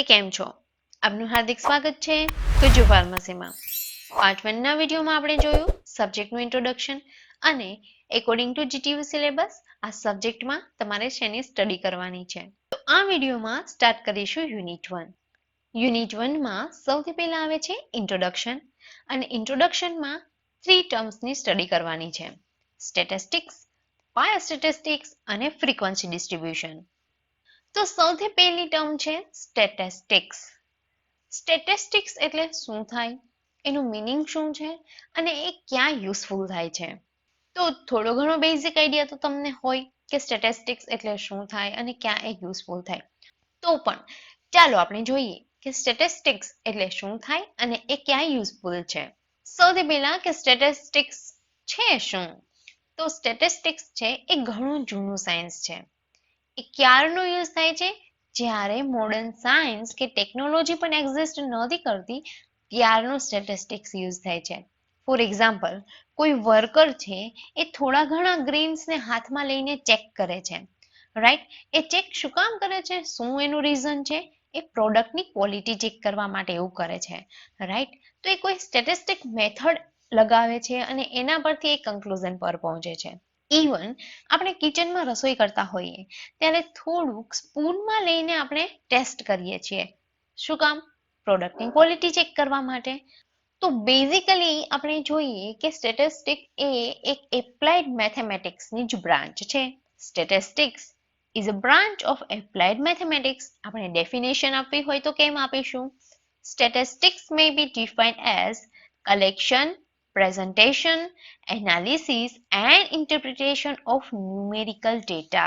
કેમ છો? આપનું હાર્દિક સ્વાગત છે ગુજ્જુ ફાર્મસીમાં. પાંચમા વિડીયોમાં આપણે જોયું સબ્જેક્ટનું ઇન્ટ્રોડક્શન અને એકોર્ડિંગ ટુ GTU સિલેબસ આ સબ્જેક્ટમાં તમારે શેની સ્ટડી કરવાની છે. તો આ વિડીયોમાં સ્ટાર્ટ કરીશું યુનિટ 1. યુનિટ 1માં સૌથી પહેલા આવે છે ઇન્ટ્રોડક્શન અને ઇન્ટ્રોડક્શનમાં 3 ટર્મ્સની સ્ટડી કરવાની છે. સ્ટેટિસ્ટિક્સ, બાયોસ્ટેટિસ્ટિક્સ અને ફ્રીક્વન્સી ડિસ્ટ્રીબ્યુશન. તો સૌથી પહેલી ટર્મ છે સ્ટેટિસ્ટિક્સ. સ્ટેટિસ્ટિક્સ એટલે શું થાય, એનું મીનિંગ શું છે અને એ ક્યાં યુઝફુલ થાય છે. તો થોડો ઘણો બેઝિક આઈડિયા તો તમને હોય કે સ્ટેટિસ્ટિક્સ એટલે શું થાય અને ક્યાં એ યુઝફુલ થાય. તો પણ ચાલો આપણે જોઈએ કે સ્ટેટિસ્ટિક્સ એટલે શું થાય અને એ ક્યાં યુઝફુલ છે. સૌથી પહેલા કે સ્ટેટિસ્ટિક્સ છે શું? તો સ્ટેટિસ્ટિક્સ છે એ ઘણું જૂનું સાયન્સ છે. એ ક્યારનો યુઝ થાય છે? જ્યારે મોડર્ન સાયન્સ કે ટેકનોલોજી પણ એક્ઝિસ્ટ નહોતી કરતી ત્યારનો સ્ટેટિસ્ટિક્સ યુઝ થાય છે. ફોર એક્ઝામ્પલ, કોઈ વર્કર છે એ થોડા ઘણા ગ્રેન્સને હાથમાં લઈને ચેક કરે છે, રાઈટ? એ ચેક શું કામ કરે છે? શું એનું રીઝન છે? એ પ્રોડક્ટની ક્વોલિટી ચેક કરવા માટે એવું કરે છે, રાઈટ? તો એ કોઈ સ્ટેટિસ્ટિક મેથડ લગાવે છે અને એના પરથી એ કન્ક્લુઝન પર પહોંચે છે. ઇવન આપણે કિચનમાં રસોઈ કરતા હોઈએ ત્યારે થોડુંક સ્પૂનમાં લઈને આપણે ટેસ્ટ કરીએ છીએ. શું કામ? પ્રોડક્ટની ક્વોલિટી ચેક કરવા માટે. તો બેઝિકલી આપણે જોઈએ કે સ્ટેટિસ્ટિક એ એક એપ્લાઇડ મેથેમેટિક્સની જ બ્રાન્ચ છે. Statistics is a branch of applied mathematics. આપણે ડેફિનેશન આપવી હોય તો કેમ આપીશું? Statistics may be defined as collection, presentation, analysis and interpretation of numerical data.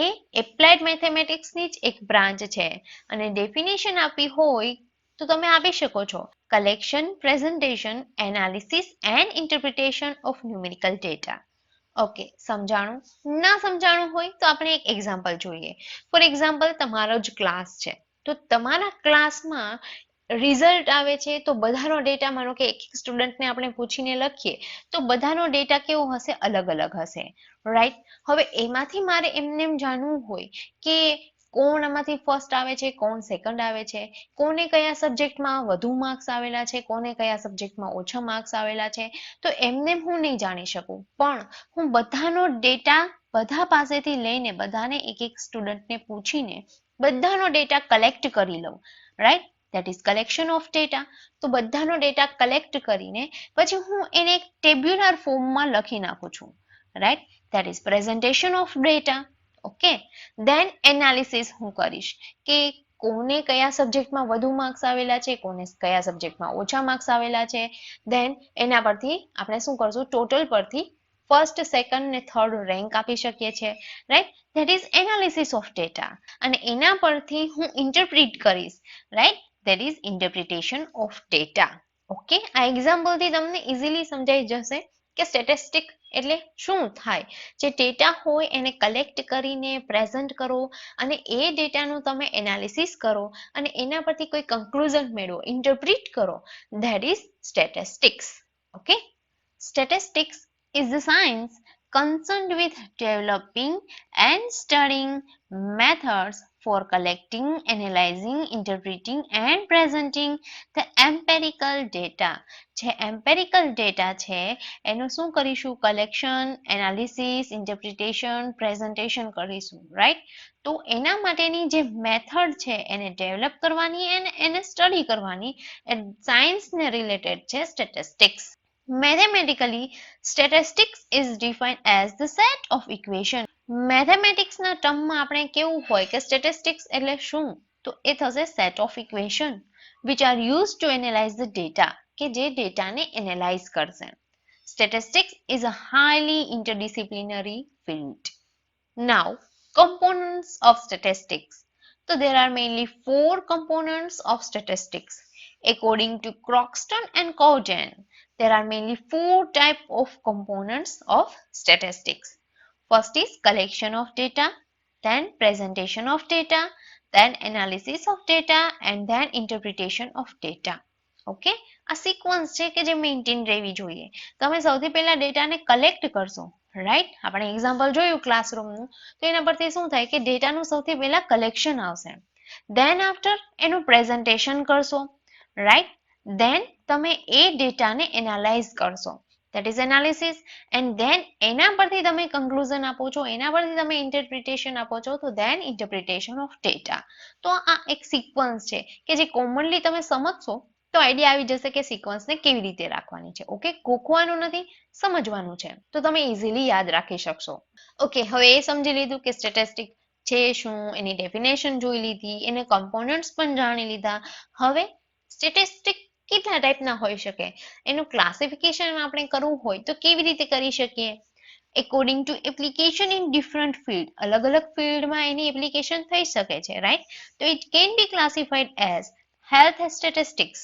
એ એપ્લાઇડ મેથેમેટિક્સની જ એક બ્રાન્ચ છે અને ડેફિનેશન આપી હોય તો તમે આપી શકો છો collection, presentation, analysis and interpretation of numerical data. Okay, સમજાણું? ના સમજાણું હોય તો આપણે એક એક્ઝામ્પલ જોઈએ. ફોર એક્ઝામ્પલ, તમારો જ ક્લાસ છે તો તમારા ક્લાસમાં રિઝલ્ટ આવે છે તો બધાનો ડેટા, માનો કે એક સ્ટુડન્ટને આપણે પૂછીને લખીએ તો બધાનો ડેટા કેવો હશે? અલગ અલગ હશે, રાઈટ? હવે એમાંથી મારે એમને એમ જાણવું હોય કે કોણ આમાંથી ફર્સ્ટ આવે છે, કોણ સેકન્ડ આવે છે, કોને કયા સબ્જેક્ટમાં વધુ માર્ક્સ આવેલા છે, કોને કયા સબ્જેક્ટમાં ઓછા માર્ક્સ આવેલા છે, તો એમને હું નહીં જાણી શકું. પણ હું બધાનો ડેટા બધા પાસેથી લઈને બધાને એક એક સ્ટુડન્ટને પૂછીને બધાનો ડેટા કલેક્ટ કરી લઉં, right? That is collection of data. તો બધાનો ડેટા કલેક્ટ કરીને પછી હું એને એક ટેબ્યુલર ફોર્મમાં લખી નાખું છું, right? That is presentation of data. Okay, then analysis હું કરીશ કે કોને કયા સબ્જેક્ટમાં વધુ માર્ક્સ આવેલા છે, કોને કયા સબ્જેક્ટમાં ઓછા માર્ક્સ આવેલા છે. ધેન એના પરથી આપણે શું કરશું? ટોટલ પરથી ફર્સ્ટ, સેકન્ડ ને થર્ડ રેન્ક આપી શકીએ છીએ, right? That is analysis of data. અને એના પરથી હું ઇન્ટરપ્રિટ કરીશ, right? That is interpretation of data. Okay, આ એક્ઝામ્પલથી તમને ઇઝીલી સમજાઈ જશે કે સ્ટેટિસ્ટિક એટલે શું થાય. જે ડેટા હોય એને કલેક્ટ કરીને પ્રેઝન્ટ કરો અને એ ડેટાનું તમે એનાલિસિસ કરો અને એના પરથી કોઈ કન્ક્લુઝન મેળવો, ઇન્ટરપ્રિટ કરો. That is statistics. Okay? Statistics is the science concerned with developing and studying methods for collecting, analyzing, interpreting and presenting the empirical data. જે empirical data છે એનું શું કરીશું? કલેક્શન, એનાલિસિસ, ઇન્ટરપ્રિટેશન, પ્રેઝન્ટેશન કરીશું, right? તો એના માટેની જે મેથડ છે એને ડેવલપ કરવાની અને એને સ્ટડી કરવાની એ સાયન્સને રિલેટેડ છે statistics. Mathematically, statistics is defined as the set of equation. મેથેમેટિક્સના ટર્મમાં આપણે કેવું હોય કે સ્ટેટિસ્ટિક્સ એટલે શું? તો એ થશે set of equation which are used to analyze the data, કે જે ડેટાને એનાલાઇઝ કરશે. Statistics is a highly interdisciplinary field. Now, components of statistics. So there are mainly 4 components of statistics. According to Croxton and Cowden, there are mainly 4 types of components of statistics. First is collection of data, then presentation of data, then analysis of data, and then interpretation of data. Okay? આ sequence છે કે જે maintain રહેવી જોઈએ. તમે સૌથી પહેલા ડેટાને કલેક્ટ કરશો, રાઈટ? આપણે એક્ઝામ્પલ જોયું ક્લાસરૂમનું, તો એના પરથી શું થાય કે ડેટાનું સૌથી પહેલા કલેક્શન આવશે. ધેન આફ્ટર એનું પ્રેઝન્ટેશન કરશો, રાઈટ. ધેન તમે એ ડેટાને એનાલાઇઝ કરશો, that is analysis, and then એના પરથી તમે કન્ક્લુઝન આપો છો, એના પરથી તમે ઇન્ટરપ્રિટેશન આપો છો, તો then interpretation of data. તો આ એક સિક્વન્સ છે કે જે કોમનલી તમે સમજશો તો આઈડિયા આવી જશે કે સિક્વન્સને કેવી રીતે રાખવાની છે. ઓકે, ગોખવાનું નથી, સમજવાનું છે, તો તમે ઇઝીલી યાદ રાખી શકશો. ઓકે, હવે એ સમજી લીધું કે સ્ટેટિસ્ટિક છે શું, એની ડેફિનેશન જોઈ લીધી, એને કમ્પોનન્ટ્સ પણ જાણી લીધા. હવે સ્ટેટિસ્ટિક કેટલા ટાઈપના હોઈ શકે, એનું ક્લાસિફિકેશન આપણે કરવું હોય તો કેવી રીતે કરી શકીએ? According to application in different field, અલગ અલગ ફિલ્ડમાં એની એપ્લિકેશન થઈ શકે છે, રાઈટ. તો it can be classified as health statistics,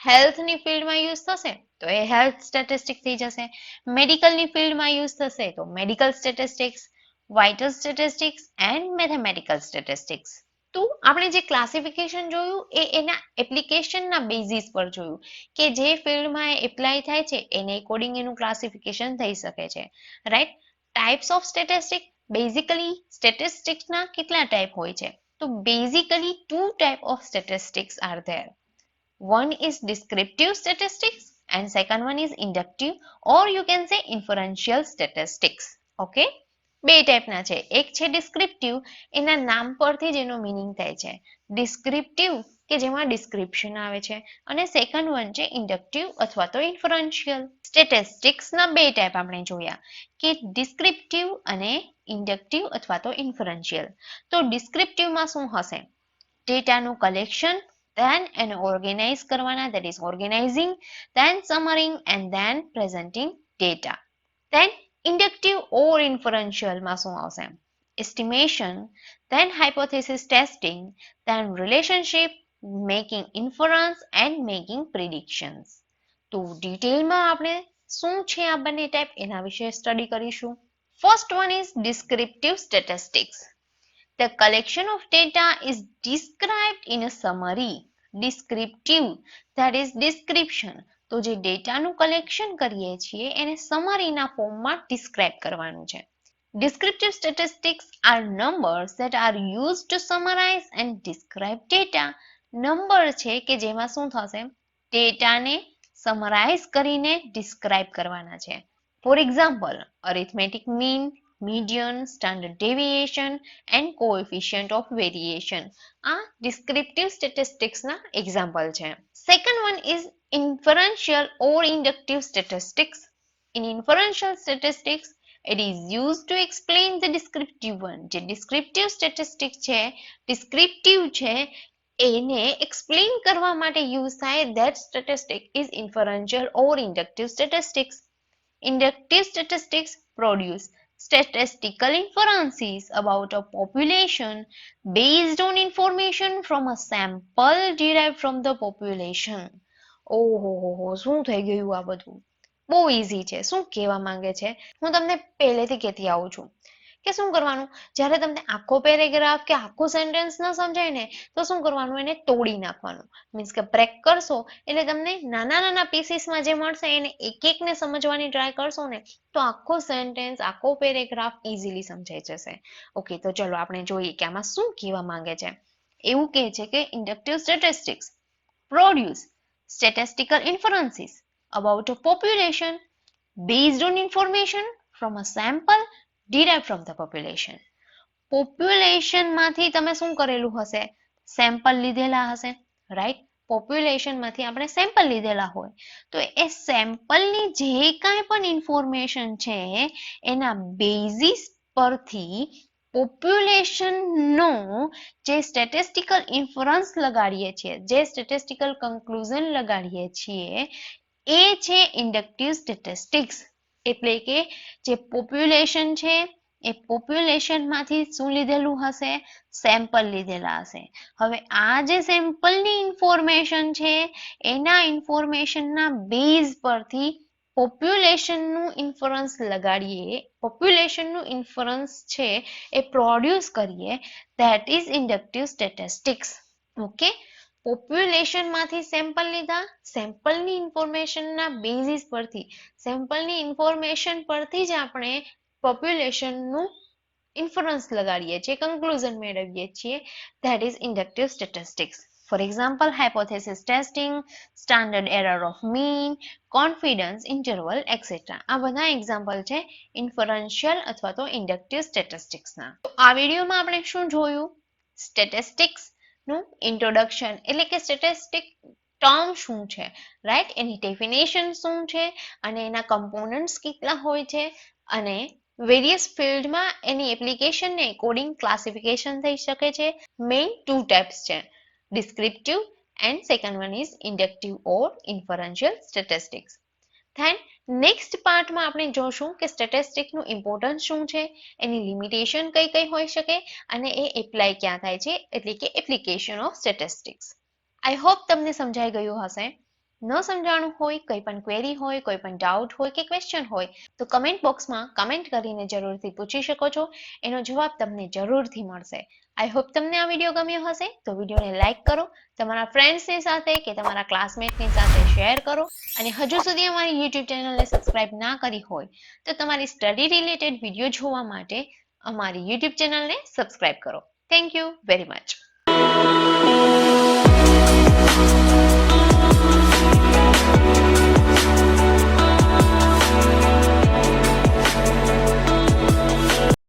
હેલ્થની ફિલ્ડમાં યુઝ થશે તો એ હેલ્થ સ્ટેટિસ્ટિક થઈ જશે. મેડિકલની ફિલ્ડમાં યુઝ થશે તો medical statistics, vital statistics and mathematical statistics. તો આપણે જે ક્લાસિફિકેશન જોયું એ એના એપ્લિકેશનના બેઝિસ પર જોયું કે જે ફિલ્ડમાં એપ્લાય થાય છે એને એકોર્ડિંગ એનું ક્લાસિફિકેશન થઈ શકે છે, right. Types of statistic, basically સ્ટેટિસ્ટિક્સના કેટલા ટાઈપ હોય છે? તો basically 2 type of statistics are there. One is descriptive statistics and second one is inductive or you can say inferential statistics. Okay, બે ટાઈપના છે. એક છે ડિસ્ક્રિપ્ટિવ, એના નામ પરથી જ એનો મીનિંગ થાય છે ડિસ્ક્રિપ્ટિવ, કે જેમાં ડિસ્ક્રિપ્શન આવે છે, અને સેકન્ડ વન છે ઇન્ડક્ટિવ અથવા તો ઇન્ફરન્શિયલ. સ્ટેટિસ્ટિક્સના બે ટાઈપ આપણે જોયા કે ડિસ્ક્રિપ્ટિવ અને ઇન્ડક્ટિવ અથવા તો ઇન્ફરન્શિયલ. તો ડિસ્ક્રિપ્ટિવમાં શું હશે? ડેટાનું કલેક્શન, then એને organize કરવાના, that is organizing, then summarizing and then presenting data. Then inductive or inferential માં શું આવશે? Estimation, then hypothesis testing, then relationship, making inference and making predictions. તો ડિટેલમાં આપણે શું છે આ બંને ટાઈપ એના વિશે સ્ટડી કરીશું. First one is descriptive statistics. The collection of data is described in a summary. Descriptive, that is description. તો જે ડેટાનું કલેક્શન કરીએ છીએ એને સમરીના ફોર્મમાં ડિસ્ક્રાઇબ કરવાનું છે. Descriptive statistics are numbers that are used to summarize and describe data. Number છે કે જેમાં શું થશે? ડેટાને સમરાઇઝ કરીને ડિસ્ક્રાઇબ કરવાના છે. For example, arithmetic mean, median, standard deviation and coefficient of variation. આ descriptive statistics ના example છે. Second one is inferential or inductive statistics. In inferential statistics, it is used to explain the descriptive one. જે descriptive statistics છે, descriptive છે, એને explain કરવા માટે use થાય, that statistic is inferential or inductive statistics. Inductive statistics produce statistical inferences about a population based on information from a sample derived from the population. ઓહો, શું થઈ ગયું આ બધું? બહુ ઈઝી છે. શું કહેવા માંગે છે? હું તમને પહેલેથી કહેતી આવું છું કે શું કરવાનું, જ્યારે તમને આખો પેરેગ્રાફ કે આખું સેન્ટેન્સ ન સમજાય ને તો શું કરવાનું, એને તોડી નાખવાનું. મીન્સ કે બ્રેક કરશો એટલે તમને નાના નાના પીસીસમાં જે મળશે એને એક એકને સમજવાની ટ્રાય કરશો ને તો આખો સેન્ટેન્સ, આખો પેરેગ્રાફ ઇઝીલી સમજાઈ જશે. ઓકે, તો ચલો આપણે જોઈએ કે આમાં શું કહેવા માંગે છે. એવું કહે છે કે inductive statistics produce statistical inferences about a population based on information from a sample derived from the population. Population માંથી તમે શું કરેલું હશે? સેમ્પલ લીધેલા હશે, રાઈટ. પોપ્યુલેશન માંથી આપણે સેમ્પલ લીધેલા હોય તો એ સેમ્પલની જે કાંઈ પણ ઇન્ફોર્મેશન છે એના બેઝિસ પરથી પોપ્યુલેશનનો જે સ્ટેટિસ્ટિકલ ઇન્ફરન્સ લગાડીએ છીએ, જે સ્ટેટિસ્ટિકલ કન્ક્લુઝન લગાડીએ છીએ એ છે ઇન્ડક્ટિવ સ્ટેટિસ્ટિક્સ. એટલે કે જે પોપ્યુલેશન છે એ પોપ્યુલેશનમાંથી શું લીધેલું હશે? સેમ્પલ લીધેલા હશે. હવે આ જે સેમ્પલની ઇન્ફોર્મેશન છે એના ઇન્ફોર્મેશનના બેઝ પરથી પોપ્યુલેશનનું ઇન્ફરન્સ લગાડીએ, પોપ્યુલેશનનું ઇન્ફરન્સ છે એ પ્રોડ્યુસ કરીએ, that is inductive statistics. Okay, પોપ્યુલેશનમાંથી સેમ્પલ લીધા, સેમ્પલની ઇન્ફોર્મેશનના બેઝિસ પરથી, સેમ્પલની ઇન્ફોર્મેશન પરથી જ આપણે પોપ્યુલેશનનું ઇન્ફરન્સ લગાડીએ છીએ, કન્ક્લુઝન મેળવીએ છીએ, that is inductive statistics. For example, hypothesis testing, standard error of mean, confidence interval et cetera. આ બધા એક્ઝામ્પલ છે ઇન્ફરન્શિયલ અથવા તો ઇન્ડક્ટિવ સ્ટેટિસ્ટિક્સના. તો આ વિડીયોમાં આપણે શું જોયું? સ્ટેટિસ્ટિક્સ નું ઇન્ટ્રોડક્શન, એટલે કે સ્ટેટિસ્ટિક ટર્મ શું છે, રાઈટ, એની ડેફિનેશન શું છે અને એના કમ્પોનન્ટ્સ કેટલા હોય છે અને વેરિયસ ફિલ્ડમાં એની એપ્લિકેશનને એકોર્ડિંગ ક્લાસિફિકેશન થઈ શકે છે. મેઇન 2 ટાઈપ્સ છે, descriptive and second one is inductive or inferential statistics. Then next પાર્ટમાં આપણે જોશું કે સ્ટેટિસ્ટિક્સનું ઇમ્પોર્ટન્સ શું છે, એની લિમિટેશન કઈ કઈ હોઈ શકે અને એ એપ્લાય ક્યાં થાય છે, એટલે કે application of statistics. I hope તમને સમજાઈ ગયું હશે. ન સમજાણું હોય, કોઈ પણ ક્વેરી હોય, કોઈ પણ ડાઉટ હોય કે ક્વેશ્ચન હોય તો કમેન્ટ બોક્સમાં કમેન્ટ કરીને જરૂરથી પૂછી શકો છો. એનો જવાબ તમને જરૂરથી મળશે. આઈ હોપ તમને આ વિડીયો ગમ્યો હશે તો વિડીયોને લાઇક કરો, તમારા ફ્રેન્ડ્સની સાથે કે તમારા ક્લાસમેટની સાથે શેર કરો અને હજુ સુધી અમારી યુટ્યુબ ચેનલને સબસ્ક્રાઇબ ના કરી હોય તો તમારી સ્ટડી રિલેટેડ વિડીયો જોવા માટે અમારી યુટ્યુબ ચેનલને સબસ્ક્રાઇબ કરો. Thank you very much.